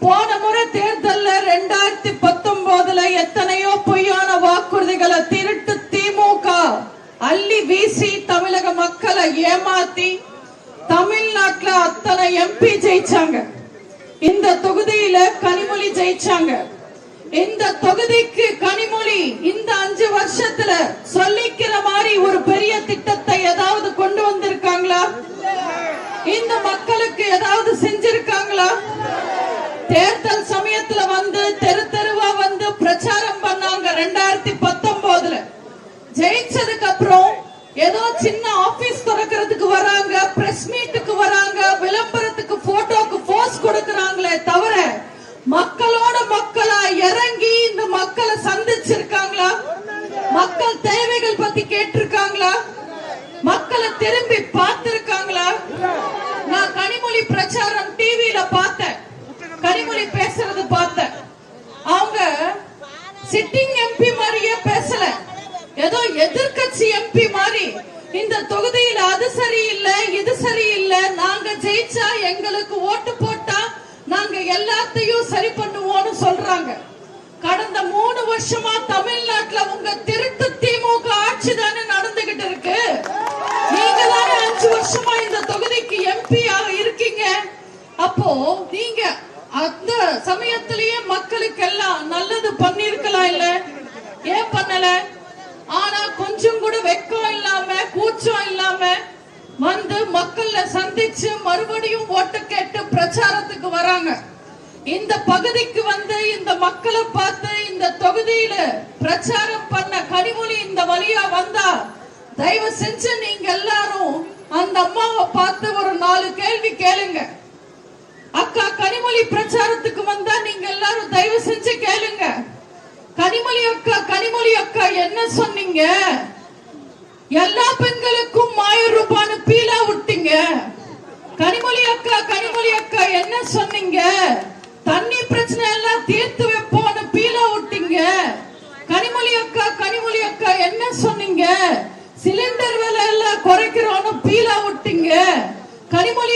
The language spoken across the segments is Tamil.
போன முறை தேர்தல்ல 2019 எத்தனையோ பொய்யான வாக்குறுதிகளை திருட்டு திமுக அள்ளி வீசி தமிழக மக்களை ஏமாத்தி தமிழ்நாட்டுல அத்தனை எம்பி ஜெயிச்சாங்க. இந்த தொகுதியில கனிமொழி ஜெயிச்சாங்க. இந்த தொகுதிக்கு கனிமொழி இந்த 5 வருஷத்துல சொல்லிக்கிற மாதிரி ஒரு பெரிய திட்டத்தை ஏதாவது கொண்டு வந்திருக்காங்களா? இந்த மக்களுக்கு ஏதாவது செஞ்சிருக்காங்களா? தேர்தல் சமயத்துல வந்து தெரு தெருவா வந்து பிரச்சாரம் பண்ணாங்க. 2019 ஜெயிச்சதுக்கு அப்புறம் ஏதோ சின்ன ஆபீஸ் திறக்கிறதுக்கு வராங்க, பிரஸ் மீட்டுக்கு வராங்க, விளம்பரத்துக்கு போட்டோக்கு போஸ் கொடுக்கறாங்களே தவிர மக்களோட மக்களா இறங்கி இந்த மக்களை சந்திச்சிருக்காங்களா? மக்கள் தேவைகள் பத்தி கேட்டிருக்காங்களா? மக்களை திரும்பி பார்த்திருக்காங்களா? நான் கனிமொழி பிரச்சாரம் டிவியில பார்த்தேன், கனிமொழி பேசுறது பார்த்தேன். அவங்க சிட்டிங் எம்பி மாதிரியே பேசல, ஏதோ எதிர்கட்சி எம்பி மாதிரி இந்த தொகுதியில அது சரியில்லை இது சரியில்லை, நாங்க ஜெயிச்சா எங்களுக்கு ஓட்டு போட்டா நாங்க எல்லாத்தையும் சரி பண்ணுவோம்னு சொல்றாங்க. கடந்த 3 வருஷமா தமிழ்நாட்டுல உங்க திருட்டு திமுக ஆட்சி தானே நடந்துகிட்டு இருக்கு. நீங்க தானே 5 வருஷமா இந்த தொகுதிக்கு எம்பியாக இருக்கீங்க. அப்போ நீங்க அந்த சமயத்திலேயே மக்களுக்கு எல்லாம் நல்லது பண்ணிருக்கலாம் இல்ல? ஏன் பண்ணல? ஆனா கொஞ்சம் கூட வெக்கம் இல்லாம கூச்சம் இல்லாம வந்து மக்களை சந்திச்சு மறுபடியும் ஓட்டு கேட்டு பிரச்சாரத்துக்கு வராங்க. இந்த பகுதிக்கு வந்து இந்த மக்களை பார்த்து இந்த தொகுதியில பிரச்சாரம் பண்ண கனிமொழி இந்த வழியா வந்தா தயவு செஞ்சு நீங்க எல்லாரும் அந்த அம்மாவை பார்த்து ஒரு 4 கேள்வி கேளுங்க. அக்கா கனிமொழி பிரச்சாரத்துக்கு வந்தா நீங்க எல்லாரும் தயவு செஞ்சு கேளுங்க. கனிமொழி அக்கா என்ன சொன்னீங்க? எல்லா பெண்களுக்கும் 1000 ரூபாய் பீலா விட்டீங்க. கனிமொழி அக்கா என்ன சொன்னீங்க? தண்ணி பிரச்சனை எல்லாம் தீர்த்து வைப்போம்னு பீலா விட்டீங்க. கனிமொழி அக்கா என்ன சொன்னீங்க? சிலிண்டர் விலை எல்லாம் குறைக்கிறோம்னு பீலா விட்டீங்க. கனிமொழி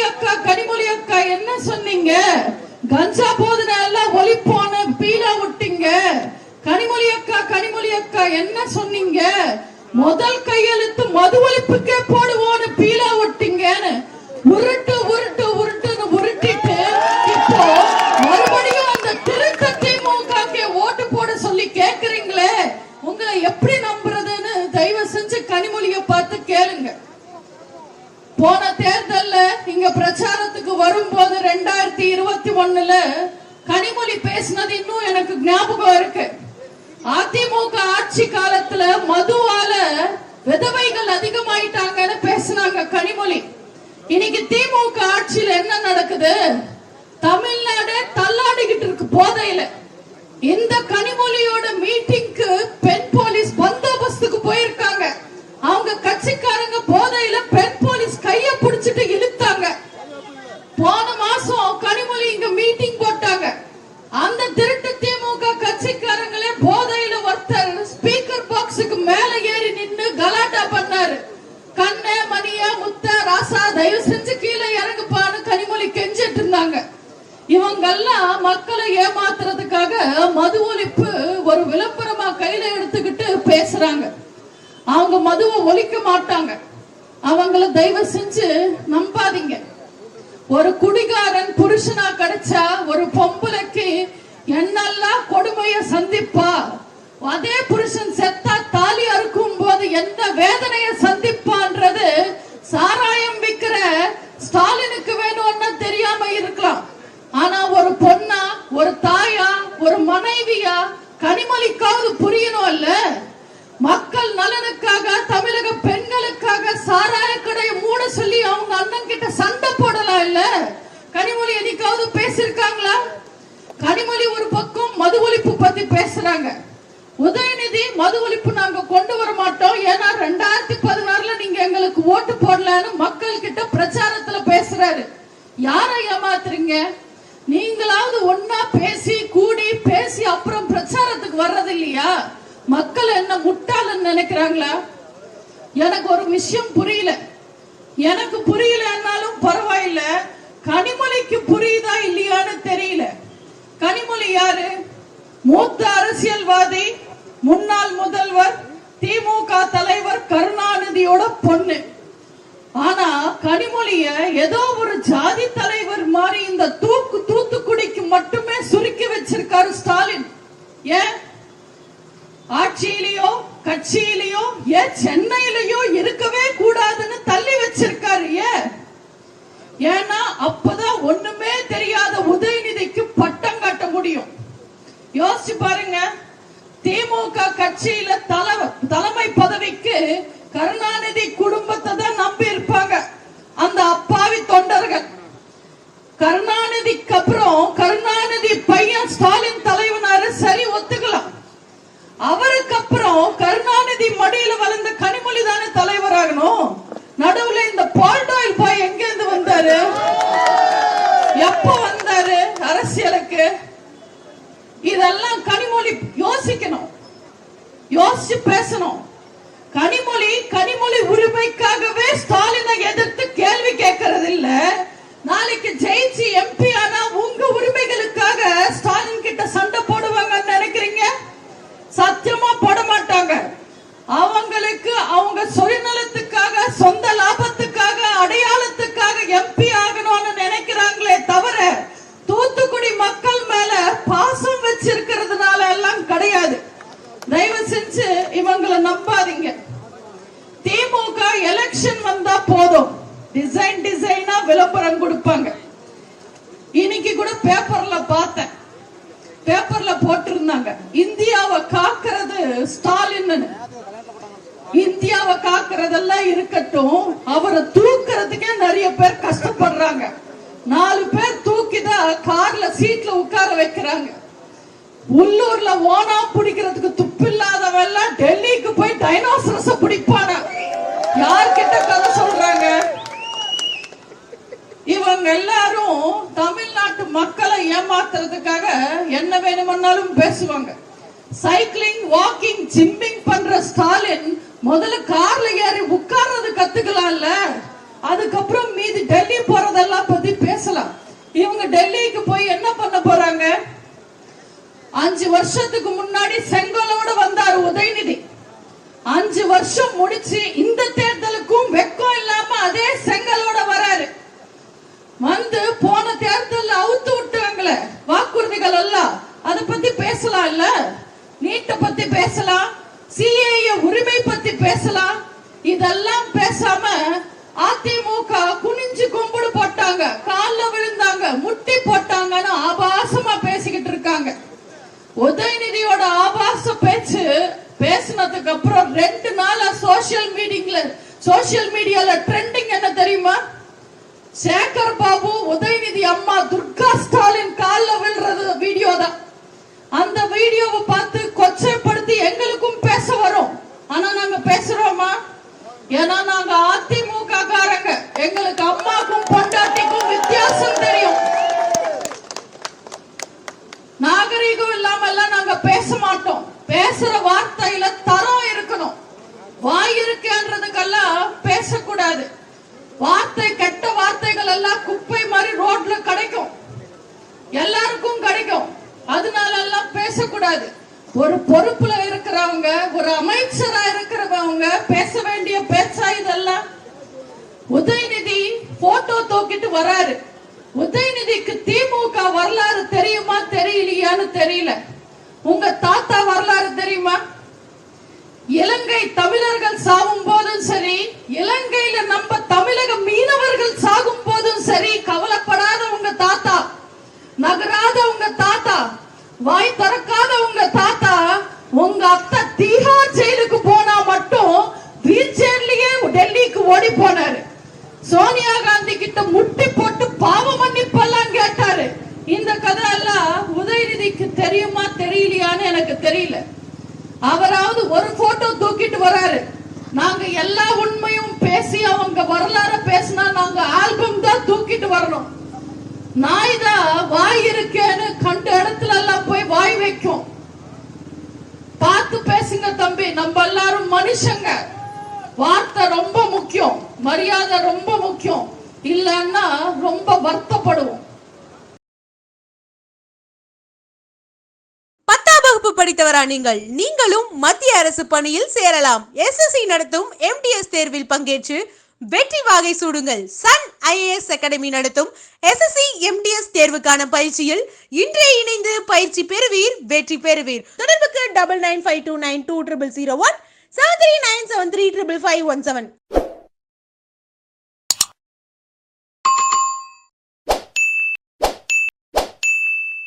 அக்கா என்ன சொன்னீங்க? கஞ்சா போதனை எல்லாம் ஒழிப்போன்னு பீலா விட்டீங்க. கனிமொழி அக்கா என்ன சொன்னீங்க? முதல் கையெழுத்து மது ஒழிப்புக்கே போடுவோன்னு பீலா விட்டீங்கன்னு உருட்டுன்னு உருட்டிட்டு இப்போ மறுபடியும் அந்த திருத்த திமுக ஓட்டு போட சொல்லி கேக்குறீங்களே, உங்களை எப்படி நம்புறதுன்னு தயவு செஞ்சு கனிமொழியை பார்த்து கேளுங்க. போன தேர்தல்ல இங்க பிரச்சாரத்துக்கு வரும்போது 2021 கனிமொழி பேசினது இன்னும் எனக்கு ஞாபகம் இருக்கு. அதிமுக ஆட்சி காலத்துல மதுவால விதவைகள் அதிகமாயிட்டாங்கன்னு பேசினாங்க கனிமொழி. இன்னைக்கு திமுக ஆட்சியில என்ன நடக்குது? தமிழ்நாடு தள்ளாடிக்கிட்டு இருக்கு போதையில. இந்த கனிமொழியோட மீட்டிங்க்கு பெண் போலீஸ் பந்தோபஸ்துக்கு போயிருக்காங்க. அவங்க கட்சிக்காரங்க போதையில பெண் போலீஸ் கைய பிடிச்சிட்டு இழுத்தாங்க. போன மாசம் கனிமொழி இங்க மீட்டிங் போட்டாங்க. அந்த திருட்டு திமுக கட்சிக்காரங்களே போதையில ஒருத்தர் ஸ்பீக்கர் பாக்ஸுக்கு மேல ஏறி நின்னு கலாட்டா பண்ணாரு. கண்ணே மணியா முத்த ராசா தயவு செஞ்சு கீழே இறங்குப்பான்னு கனிமொழி கெஞ்சிட்டு இருந்தாங்க. இவங்கெல்லாம் மக்களை ஏமாத்துறதுக்காக மது ஒழிப்பு ஒரு விளம்பரமா கையில எடுத்துக்கிட்டு பேசுறாங்க. அவங்க மதுவை ஒழிக்க மாட்டாங்க. அவங்கள தயவு செஞ்சு நம்பாதீங்க. ஒரு குடிகாரன் புருஷனா கிடைச்சா ஒரு பொம்பளைக்கு என்னெல்லாம் கொடுமைய சந்திப்பா, அதே புருஷன் செத்தா தாலி அறுக்கும் போது எந்த வேதனைய சந்திப்பான்றது சாராயம் விக்கிற ஸ்டாலினுக்கு வேணும்னா தெரியாம இருக்கலாம். ஆனா ஒரு பொண்ணா, ஒரு தாயா, ஒரு மனைவியா கனிமொழிக்காவது புரியணும் இல்ல? மக்கள் நலனுக்காக தமிழக பெண்களுக்காக சாராய கடையை மூட சொல்லி அவங்க அண்ணன் கிட்ட சண்டை போடலாம் இல்ல? கனிமொழி என்னைக்காவது பேசிருக்காங்களா? கனிமொழி ஒரு பக்கம் மது ஒழிப்பு பத்தி பேசுறாங்க. உதயநிதி மது ஒழிப்பு நாங்க கொண்டு வர மாட்டோம், ஏன்னா 2016 நீங்க எங்களுக்கு ஓட்டு போடலன்னு மக்கள் கிட்ட பிரச்சாரத்துல பேசுறாரு. யாரை ஏமாத்துறீங்க? நீங்களாவது ஒன்னா பேசி கூடி பேசி அப்புறம் பிரச்சாரத்துக்கு வர்றது இல்லையா? மக்கள் என்ன முட்டாளன்னு நினைக்கிறாங்களா? எனக்கு ஒரு விஷயம் புரியல. எனக்கு புரியலன்னாலும் பரவாயில்ல, கனிமொழிக்கு புரியுதா இல்லையான்னு தெரியல. மூத்த அரசியல்வாதி, முன்னாள் முதல்வர், திமுக தலைவர் கருணாநிதியோட பொண்ணு. ஆனா கனிமொழிய ஏதோ ஒரு ஜாதி தலைவர் மாதிரி இந்த தூத்துக்குடிக்கு மட்டுமே சுருக்கி வச்சிருக்காரு ஸ்டாலின். ஏன் ஆட்சியிலயோ கட்சியிலயோ ஏன் சென்னையிலயோ இருக்கவே கூடாதுன்னு தள்ளி வச்சிருக்காரு? ஏன்னா அப்பதான் ஒண்ணுமே தெரியாத உதயநிதிக்கு பட்டம் கட்ட முடியும். யோசிச்சு பாருங்க, திமுக கட்சியில தலைமை பதவிக்கு கருணாநிதி குடும்பத்தை தான் நம்பி இருப்பாங்க அந்த அப்பாவி தொண்டர்கள். கருணாநிதிக்கு அப்புறம் கருணாநிதி பையன் ஸ்டாலின் தலைவனாரு, சரி ஒத்துக்கலாம். அவருக்கு அப்புறம் கருணாநிதி மடியில வளர்ந்த கனிமொழி தானே தலைவராகணும். நடுவுல இந்த பால்டாயில் பாய் எங்க இருந்து வந்தாரு? எப்ப வந்தாரு அரசியலுக்கு? இதெல்லாம் கனிமொழி யோசிக்கணும், யோசிச்சு பேசணும். கனிமொழி உரிமைக்காகவே ஸ்டாலினை எதிர்த்து கேள்வி கேட்கறது இல்ல. நாளைக்கு ஜெயிச்சு எம்பி ஆனா உங்க உரிமைகளுக்காக ஸ்டாலின் கிட்ட சண்டை போடுவாங்கன்னு நினைக்கிறீங்க? சத்தியமா போட மாட்டாங்க. அவங்களுக்கு அவங்க சுயநலத்துக்காக, சொந்த லாபத்துக்காக, அடையாளத்துக்காக எம்பி ஆகணும்னு நினைக்கிறாங்களே தவிர தூத்துக்குடி மக்கள் மேல பாசம் வச்சிருக்கிறதுனால எல்லாம் கிடையாது. தயவு செஞ்சு இவங்களை நம்பாதீங்க. திமுக எலெக்ஷன் வந்தா போதும் டிசைனா விளம்பரம் கொடுப்பாங்க. இன்னைக்கு கூட பேப்பர்ல பார்த்தேன், பேப்பர்ல போட்டிருந்தாங்க இந்தியாவை காக்கிறது ஸ்டாலின். இந்தியாவை காக்கிறதெல்லாம் இருக்கட்டும், அவரை தூக்குறதுக்கே நிறைய பேர் கஷ்டப்படுறாங்க. 4 பேர் தூக்கிதான் கார்ல சீட்ல உட்கார வைக்கிறாங்க. உள்ளூர்ல ஓனா பிடிக்கிறதுக்கு துப்பில்லாதவெல்லாம் டெல்லிக்கு போய் டைனோசரஸ பிடிப்பான. யார்கிட்ட கதை சொல்றாங்க? இவங்க எல்லாரும் தமிழ்நாட்டு மக்களை ஏமாத்துறதுக்காக என்ன வேணும்னாலும் பேசுவாங்க. சைக்கிளிங், வாக்கிங், ஜிம்மிங் பண்ற ஸ்டாலின் முதல்ல கார்ல ஏறி உட்கார்றது கத்துக்கலாம்ல. அதுக்கப்புறம் மீதி டெல்லி போறதெல்லாம் பத்தி பேசலாம். இவங்க டெல்லிக்கு போய் என்ன பண்ண போறாங்க? 5 வருஷத்துக்கு முன்னாடி செங்கோலோட வந்தாரு உதயநிதி. 5 வருஷம் முடிச்சு இந்த தேர்தலுக்கும் வெக்கம் இல்லாம அதே செங்கலோட வராரு. வந்து போன தேர்தல் அவுத்து விட்டாங்களே வாக்குறுதிகள் எல்லாம், அத பத்தி பேசலாம் இல்ல? நீட்ட பத்தி பேசலாம், சிஏஏ உரிமை பத்தி பேசலாம். இதெல்லாம் பேசாம அதிமுக குனிஞ்சு கும்பிடு போட்டாங்க, கால்ல விழுந்தாங்க, முட்டி போட்டாங்கன்னு ஆபாசமா பேசிக்கிட்டு இருக்காங்க. உதயநிதியோட ஆபாச பேச்சு பேசினதுக்கு அப்புறம் 2 நாளா சோசியல் மீடியால ட்ரெண்டிங் என்ன தெரியுமா? சேகர் பாபு, உதயநிதி அம்மா துர்கா ஸ்டாலின் கால்ல விழுறது வீடியோ தான். அந்த வீடியோவை பார்த்து கொச்சைப்படுத்தி எங்களுக்கும் பேச வரும். ஆனா நாங்க பேசுறோமா? ஏன்னா நாங்க அதிமுக காரங்க, எங்களுக்கு அம்மாக்கும் பொண்டாட்டிக்கும் வித்தியாசம் தெரியும். நாகரீகம் இல்லாம எல்லாம் நாங்க பேச மாட்டோம். பேசுற வார்த்தையில தரம் இருக்கணும். வாய் இருக்குன்றதுக்கெல்லாம் பேசக்கூடாது. வார்த்தை, கெட்ட வார்த்தைகள் எல்லாம் குப்பை மாதிரி ரோட்ல கிடைக்கும், எல்லாருக்கும் கிடைக்கும். அதனால எல்லாம் பேசக்கூடாது. ஒரு பொறுப்புல இருக்கிறவங்க, ஒரு அமைச்சரா இருக்கிறவங்க பேச வேண்டிய பேச்சா இதெல்லாம்? உதயநிதி போட்டோ தூக்கிட்டு வராரு. உதயநிதிக்கு திமுக வரலாறு தெரியுமா தெரியலையான்னு தெரியல. உங்க தாத்தா வரலாறு தெரியுமா? இலங்கை தமிழர்கள் சாகும் போதும் சரி, இலங்கையில நம்ம தமிழக மீனவர்கள் சாகும் போதும் சரி, கவலைப்படாத உங்க தாத்தா, நகராத உங்க தாத்தா, வாய் திறக்காத உங்க தாத்தா, உங்க அத்தை தீஹார் ஜெயிலுக்கு போனா மட்டும் வீல் சேர்லயே டெல்லிக்கு ஓடி போனாரு. சோனியா காந்தி கிட்ட முட்டி போட்டு பாவ மன்னிப்பெல்லாம் கேட்டாரு. இந்த கதை எல்லாம் உதயநிதிக்கு தெரியுமா தெரியலையான்னு எனக்கு தெரியல. அவராவது ஒரு போட்டோ தூக்கிட்டு வராரு. நாங்க எல்லா உண்மையும் பேசி அவங்க வரலாறு பேசினா நாங்க ஆல்பம் தான் தூக்கிட்டு வரணும். நாய் தான் வாய் இருக்கேன்னு கண்ட இடத்துல எல்லாம் போய் வாய் வைக்கும். பார்த்து பேசுங்க தம்பி, நம்ம எல்லாரும் மனுஷங்க. வார்த்தை ரொம்ப முக்கியம், மரியாதை ரொம்ப முக்கியம். இல்லன்னா ரொம்ப வருத்தப்படுவோம். வகுப்பு படித்தவரா நீங்களும் மத்திய அரசு பணியில் சேரலாம். SSC நடத்தும் MTS தேர்வில் பங்கேற்று வெற்றி வாகை சூடுங்கள். சன் IAS அகாடமி நடத்தும் SSC MTS தேர்வுக்கான பயிற்சியில் இன்றே இணைந்து பயிற்சி பெறுவீர், வெற்றி பெறுவீர். தொடர்புக்கு 9952920001 7397355517.